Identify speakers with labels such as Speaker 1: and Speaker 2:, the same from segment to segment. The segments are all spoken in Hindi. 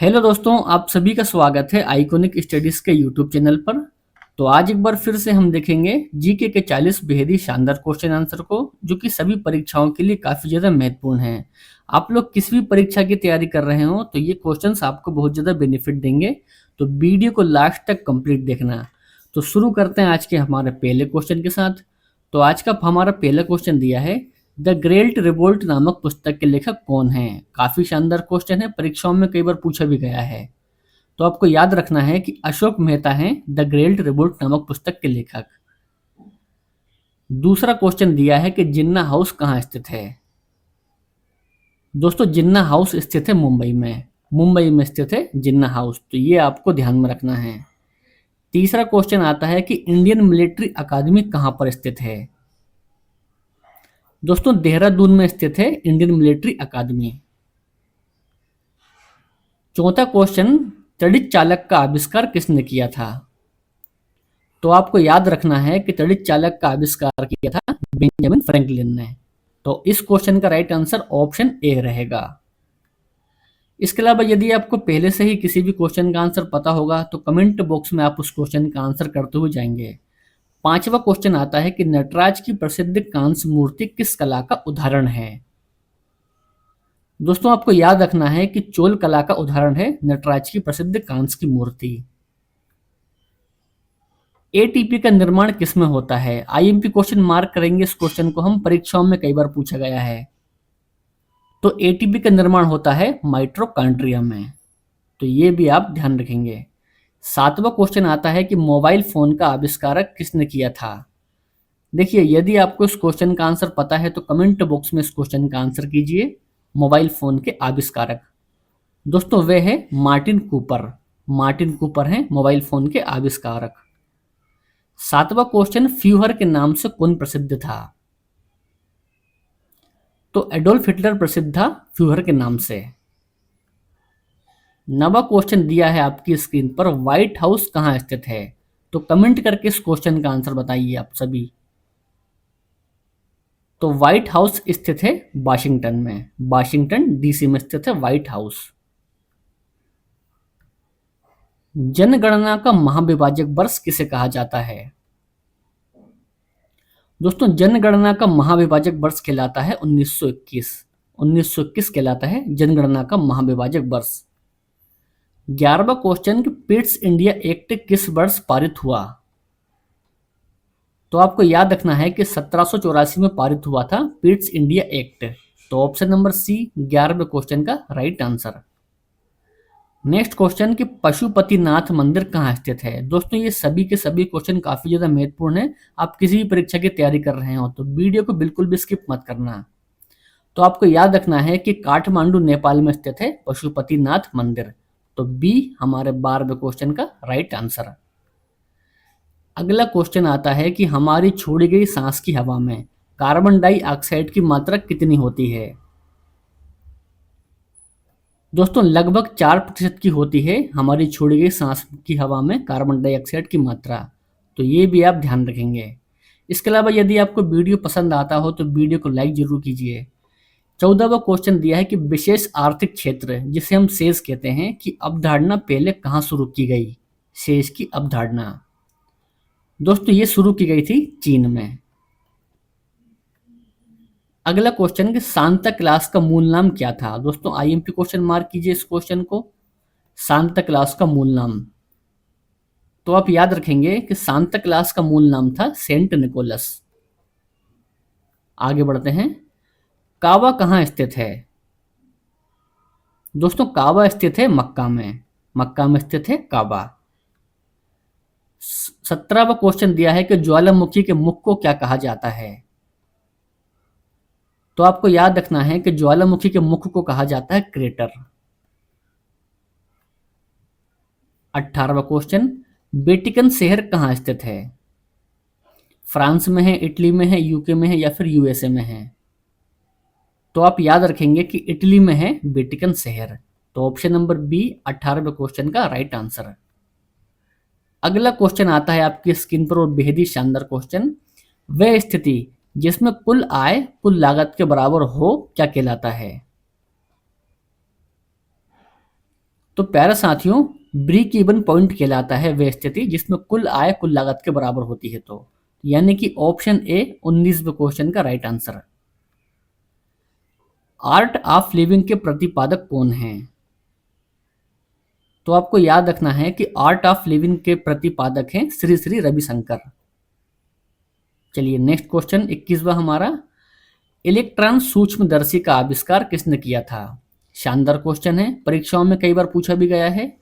Speaker 1: हेलो दोस्तों, आप सभी का स्वागत है आइकॉनिक स्टडीज के यूट्यूब चैनल पर। तो आज एक बार फिर से हम देखेंगे जीके के 40 बेहद ही शानदार क्वेश्चन आंसर को, जो कि सभी परीक्षाओं के लिए काफी ज्यादा महत्वपूर्ण हैं। आप लोग किस भी परीक्षा की तैयारी कर रहे हो तो ये क्वेश्चंस आपको बहुत ज्यादा बेनिफिट देंगे। तो वीडियो को लास्ट तक कंप्लीट देखना। तो शुरू करते हैं आज के हमारे पहले क्वेश्चन के साथ। तो आज का हमारा पहला क्वेश्चन दिया है, द ग्रेट रिवोल्ट नामक पुस्तक के लेखक कौन हैं। काफी शानदार क्वेश्चन है, परीक्षाओं में कई बार पूछा भी गया है। तो आपको याद रखना है कि अशोक मेहता हैं द ग्रेट रिवोल्ट नामक पुस्तक के लेखक। दूसरा क्वेश्चन दिया है कि जिन्ना हाउस कहाँ स्थित है। दोस्तों, जिन्ना हाउस स्थित है मुंबई में। मुंबई में स्थित है जिन्ना हाउस, तो ये आपको ध्यान में रखना है। तीसरा क्वेश्चन आता है कि इंडियन मिलिट्री अकादमी कहाँ पर स्थित है। दोस्तों, देहरादून में स्थित है इंडियन मिलिट्री अकादमी। चौथा क्वेश्चन, तड़ित चालक का आविष्कार किसने किया था। तो आपको याद रखना है कि तड़ित चालक का आविष्कार किया था बेंजामिन फ्रैंकलिन ने। तो इस क्वेश्चन का राइट आंसर ऑप्शन ए रहेगा। इसके अलावा यदि आपको पहले से ही किसी भी क्वेश्चन का आंसर पता होगा तो कमेंट बॉक्स में आप उस क्वेश्चन का आंसर करते हुए जाएंगे। पांचवा क्वेश्चन आता है कि नटराज की प्रसिद्ध कांस्य मूर्ति किस कला का उदाहरण है। दोस्तों, आपको याद रखना है कि चोल कला का उदाहरण है नटराज की प्रसिद्ध कांस्य की मूर्ति। एटीपी का निर्माण किसमें होता है। आईएमपी क्वेश्चन मार्क करेंगे इस क्वेश्चन को हम, परीक्षाओं में कई बार पूछा गया है। तो एटीपी का निर्माण होता है माइटोकॉन्ड्रिया में। तो ये भी आप ध्यान रखेंगे। सातवां क्वेश्चन आता है कि मोबाइल फोन का आविष्कारक किसने किया था। देखिए, यदि आपको इस क्वेश्चन का आंसर पता है तो कमेंट बॉक्स में इस क्वेश्चन का आंसर कीजिए। मोबाइल फोन के आविष्कारक दोस्तों वे है मार्टिन कूपर। मार्टिन कूपर हैं मोबाइल फोन के आविष्कारक। सातवां क्वेश्चन, फ्यूहर के नाम से कौन प्रसिद्ध था। तो एडोल्फ हिटलर प्रसिद्ध था फ्यूहर के नाम से। नवा क्वेश्चन दिया है आपकी स्क्रीन पर, व्हाइट हाउस कहाँ स्थित है। तो कमेंट करके इस क्वेश्चन का आंसर बताइए आप सभी। तो व्हाइट हाउस स्थित है वाशिंगटन में। वाशिंगटन डीसी में स्थित है व्हाइट हाउस। जनगणना का महाविभाजक वर्ष किसे कहा जाता है। दोस्तों, जनगणना का महाविभाजक वर्ष कहलाता है 1921। 1921 कहलाता है जनगणना का महाविभाजक वर्ष। 11वां क्वेश्चन कि पिट्स इंडिया एक्ट किस वर्ष पारित हुआ। तो आपको याद रखना है कि 1784 में पारित हुआ था पिट्स इंडिया एक्ट। तो ऑप्शन नंबर सी 11वें क्वेश्चन का राइट आंसर। नेक्स्ट क्वेश्चन कि पशुपतिनाथ मंदिर कहाँ स्थित है। दोस्तों, ये सभी के सभी क्वेश्चन काफी ज्यादा महत्वपूर्ण है। आप किसी भी परीक्षा की तैयारी कर रहे हो तो वीडियो को बिल्कुल भी स्किप मत करना। तो आपको याद रखना है कि काठमांडू नेपाल में स्थित है पशुपतिनाथ मंदिर। तो बी हमारे 12वें क्वेश्चन का राइट आंसर। अगला क्वेश्चन आता है कि हमारी छोड़ी गई सांस की हवा में कार्बन डाइऑक्साइड की मात्रा कितनी होती है। दोस्तों, लगभग 4% की होती है हमारी छोड़ी गई सांस की हवा में कार्बन डाइऑक्साइड की मात्रा। तो ये भी आप ध्यान रखेंगे। इसके अलावा यदि आपको वीडियो पसंद आता हो तो वीडियो को लाइक जरूर कीजिए। 14वां क्वेश्चन दिया है कि विशेष आर्थिक क्षेत्र जिसे हम सेज कहते हैं की अवधारणा पहले कहाँ शुरू की गई। सेज की अवधारणा दोस्तों ये शुरू की गई थी चीन में। अगला क्वेश्चन कि सांता क्लास का मूल नाम क्या था। दोस्तों, आईएमपी क्वेश्चन मार्क कीजिए इस क्वेश्चन को। सांता क्लास का मूल नाम, तो आप याद रखेंगे कि सांता क्लास का मूल नाम था सेंट निकोलस। आगे बढ़ते हैं। काबा कहाँ स्थित है। दोस्तों, काबा स्थित है मक्का में। मक्का में स्थित है काबा। 17वां क्वेश्चन दिया है कि ज्वालामुखी के मुख को क्या कहा जाता है। तो आपको याद रखना है कि ज्वालामुखी के मुख को कहा जाता है क्रेटर। 18वां क्वेश्चन, वेटिकन शहर कहाँ स्थित है। फ्रांस में है, इटली में है, यूके में है या फिर यूएसए में है। तो आप याद रखेंगे कि इटली में है वेटिकन शहर। तो ऑप्शन नंबर बी 18वें क्वेश्चन का राइट आंसर। अगला क्वेश्चन आता है आपकी स्क्रीन पर और बेहद ही शानदार क्वेश्चन, वह स्थिति जिसमें कुल आय कुल लागत के बराबर हो क्या कहलाता है। तो प्यारे साथियों, ब्रेक इवन पॉइंट कहलाता है वह स्थिति जिसमें कुल आय कुल लागत के बराबर होती है। तो यानी कि ऑप्शन ए 19वें क्वेश्चन का right answer. Art of living के प्रतिपादक कौन हैं? तो आपको याद रखना है कि आर्ट ऑफ लिविंग के प्रतिपादक हैं श्री श्री रविशंकर। चलिए नेक्स्ट क्वेश्चन 21वां हमारा, इलेक्ट्रॉन सूक्ष्मदर्शी का आविष्कार किसने किया था? शानदार क्वेश्चन है, परीक्षाओं में कई बार पूछा भी गया है।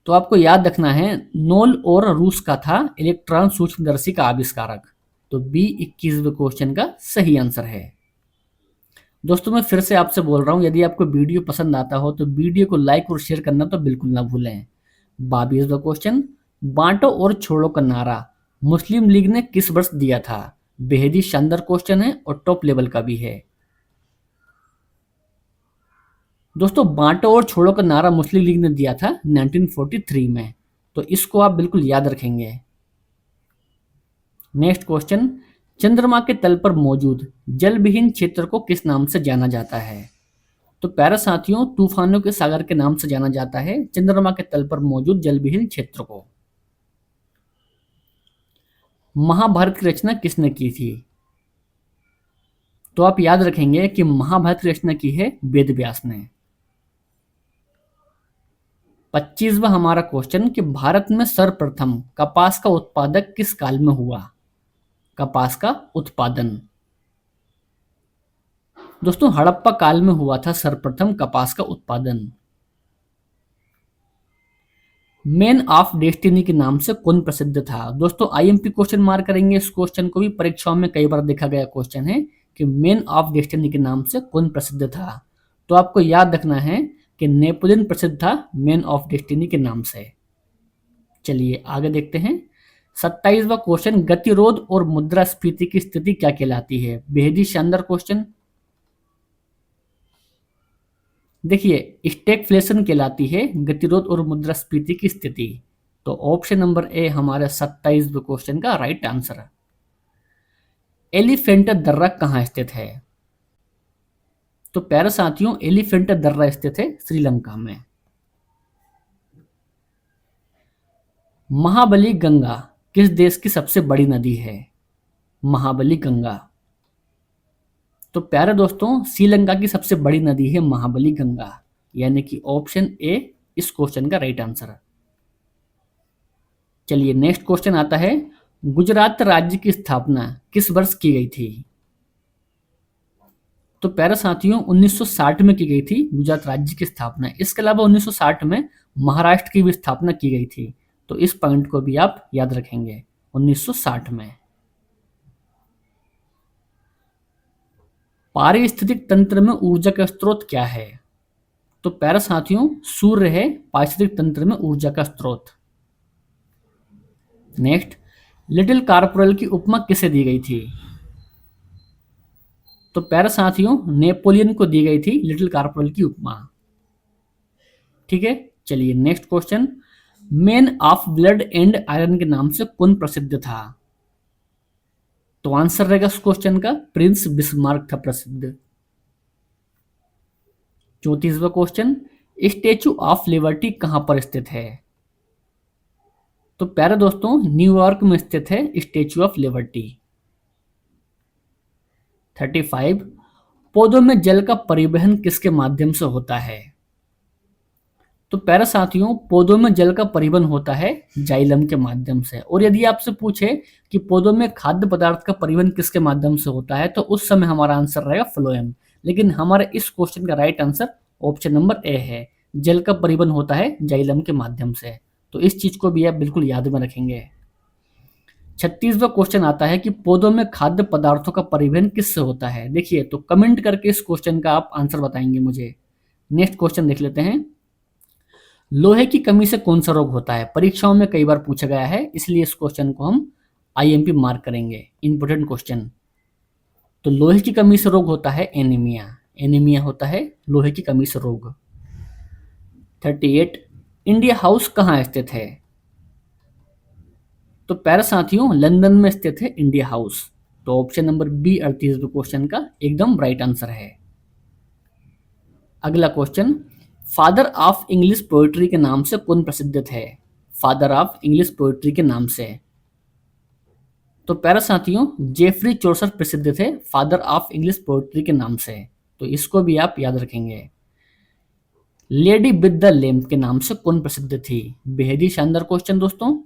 Speaker 1: तो आपको याद रखना है नोल और रूस का था इलेक्ट्रॉन सूक्ष्मदर्शी का आविष्कारक। तो बी 21वें क्वेश्चन का सही आंसर है। दोस्तों मैं फिर से आपसे बोल रहा हूं, यदि आपको वीडियो पसंद आता हो तो वीडियो को लाइक और शेयर करना तो बिल्कुल ना भूलें। 22वां क्वेश्चन, बांटो और छोड़ो का नारा मुस्लिम लीग ने किस वर्ष दिया था? बेहद ही शानदार क्वेश्चन है और टॉप लेवल का भी है। दोस्तों बांटो और छोड़ो का नारा मुस्लिम लीग ने दिया था 1943 में। तो इसको आप बिल्कुल याद रखेंगे। नेक्स्ट क्वेश्चन, चंद्रमा के तल पर मौजूद जलविहीन क्षेत्र को किस नाम से जाना जाता है? तो प्यारे साथियों, तूफानों के सागर के नाम से जाना जाता है चंद्रमा के तल पर मौजूद जलविहीन क्षेत्र को। महाभारत की रचना किसने की थी? तो आप याद रखेंगे कि महाभारत की रचना की है वेद व्यास ने। 25वां हमारा क्वेश्चन कि भारत में सर्वप्रथम कपास का उत्पादक किस काल में हुआ? कपास का उत्पादन दोस्तों हड़प्पा काल में हुआ था सर्वप्रथम कपास का उत्पादन। मैन ऑफ डेस्टिनी के नाम से कौन प्रसिद्ध था? दोस्तों आईएमपी क्वेश्चन मार्क करेंगे इस क्वेश्चन को भी, परीक्षाओं में कई बार देखा गया क्वेश्चन है कि मैन ऑफ डेस्टिनी के नाम से कौन प्रसिद्ध था। तो आपको याद रखना है कि नेपोलियन प्रसिद्ध था मैन ऑफ डेस्टिनी के नाम से। चलिए आगे देखते हैं। 27वां क्वेश्चन, गतिरोध और मुद्रास्फीति की स्थिति क्या कहलाती है? बेहद ही शानदार क्वेश्चन। देखिए स्टैगफ्लेशन कहलाती है गतिरोध और मुद्रास्फीति की स्थिति। तो ऑप्शन नंबर ए हमारे 27वें क्वेश्चन का राइट आंसर है। एलिफेंटा दर्रा कहाँ स्थित है? तो प्यारे साथियों, एलिफेंटा दर्रा स्थित है श्रीलंका में। महाबली गंगा किस देश की सबसे बड़ी नदी है? महाबली गंगा। तो प्यारे दोस्तों, श्रीलंका की सबसे बड़ी नदी है महाबली गंगा, यानी कि ऑप्शन ए इस क्वेश्चन का राइट आंसर है। चलिए नेक्स्ट क्वेश्चन आता है, गुजरात राज्य की स्थापना किस वर्ष की गई थी? तो प्यारे साथियों 1960 में की गई थी गुजरात राज्य की स्थापना। इसके अलावा 1960 में महाराष्ट्र की भी स्थापना की गई थी। तो इस पॉइंट को भी आप याद रखेंगे 1960 में। पारिस्थितिक तंत्र में ऊर्जा का स्रोत क्या है? तो प्यारे साथियों, सूर्य है पारिस्थितिक तंत्र में ऊर्जा का स्रोत। नेक्स्ट, लिटिल कॉर्पोरल की उपमा किसे दी गई थी? तो प्यारे साथियों, नेपोलियन को दी गई थी लिटिल कॉर्पोरल की उपमा। ठीक है, चलिए next question, man of blood and iron के नाम से कौन प्रसिद्ध था? तो आंसर रहेगा इस क्वेश्चन का प्रिंस बिस्मार्क था प्रसिद्ध। 34वां क्वेश्चन, स्टैचू ऑफ लिबर्टी कहां पर स्थित है? तो प्यारे दोस्तों, न्यूयॉर्क में स्थित है स्टैचू ऑफ लिबर्टी। 35, पौधों में जल का परिवहन किसके माध्यम से होता है? तो प्यारे साथियों, पौधों में जल का परिवहन होता है जाइलम के माध्यम से। और यदि आपसे पूछे कि पौधों में खाद्य पदार्थ का परिवहन किसके माध्यम से होता है, तो उस समय हमारा आंसर रहेगा फ्लोएम। लेकिन हमारे इस क्वेश्चन का right answer option number A है, जल का परिवहन होता है जाइलम के माध्यम से। तो इस चीज को भी आप बिल्कुल याद में रखेंगे। 36वां क्वेश्चन आता है कि पौधों में खाद्य पदार्थों का परिवहन किससे होता है? देखिए तो कमेंट करके इस क्वेश्चन का आप आंसर बताएंगे मुझे। नेक्स्ट क्वेश्चन देख लेते हैं, लोहे की कमी से कौन सा रोग होता है? परीक्षाओं में कई बार पूछा गया है, इसलिए इस क्वेश्चन को हम आईएमपी मार्क करेंगे, इंपोर्टेंट क्वेश्चन। तो लोहे की कमी से रोग होता है एनीमिया। एनीमिया होता है लोहे की कमी से रोग। 38, इंडिया हाउस कहाँ स्थित है? तो प्यारे साथियों, लंदन में स्थित है इंडिया हाउस। तो ऑप्शन नंबर बी 38वें क्वेश्चन का एकदम राइट आंसर है। अगला question, father of English poetry के नाम से कौन प्रसिद्ध थे? फादर ऑफ इंग्लिश पोएट्री के नाम से। तो प्यारे साथियों, जेफरी चौसर प्रसिद्ध थे फादर ऑफ इंग्लिश पोएट्री के नाम से, तो इसको भी आप याद रखेंगे। लेडी विद द लैम्प के नाम से कौन प्रसिद्ध थी? बेहद ही शानदार क्वेश्चन दोस्तों।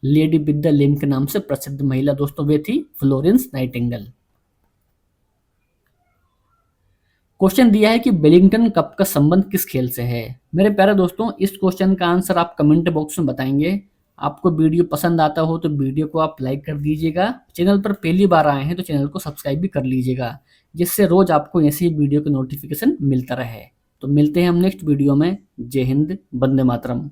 Speaker 1: लेडी विद द लैम्प के नाम से प्रसिद्ध महिला दोस्तों वे थी फ्लोरेंस नाइटिंगेल। क्वेश्चन दिया है कि वेलिंगटन कप का संबंध किस खेल से है? मेरे प्यारे दोस्तों, इस क्वेश्चन का आंसर आप कमेंट बॉक्स में बताएंगे। आपको वीडियो पसंद आता हो तो वीडियो को आप लाइक कर दीजिएगा। चैनल पर पहली बार आए हैं तो चैनल को सब्सक्राइब भी कर लीजिएगा, जिससे रोज आपको ऐसी ही वीडियो का नोटिफिकेशन मिलता रहे। तो मिलते हैं हम नेक्स्ट वीडियो में। जय हिंद, वंदे मातरम।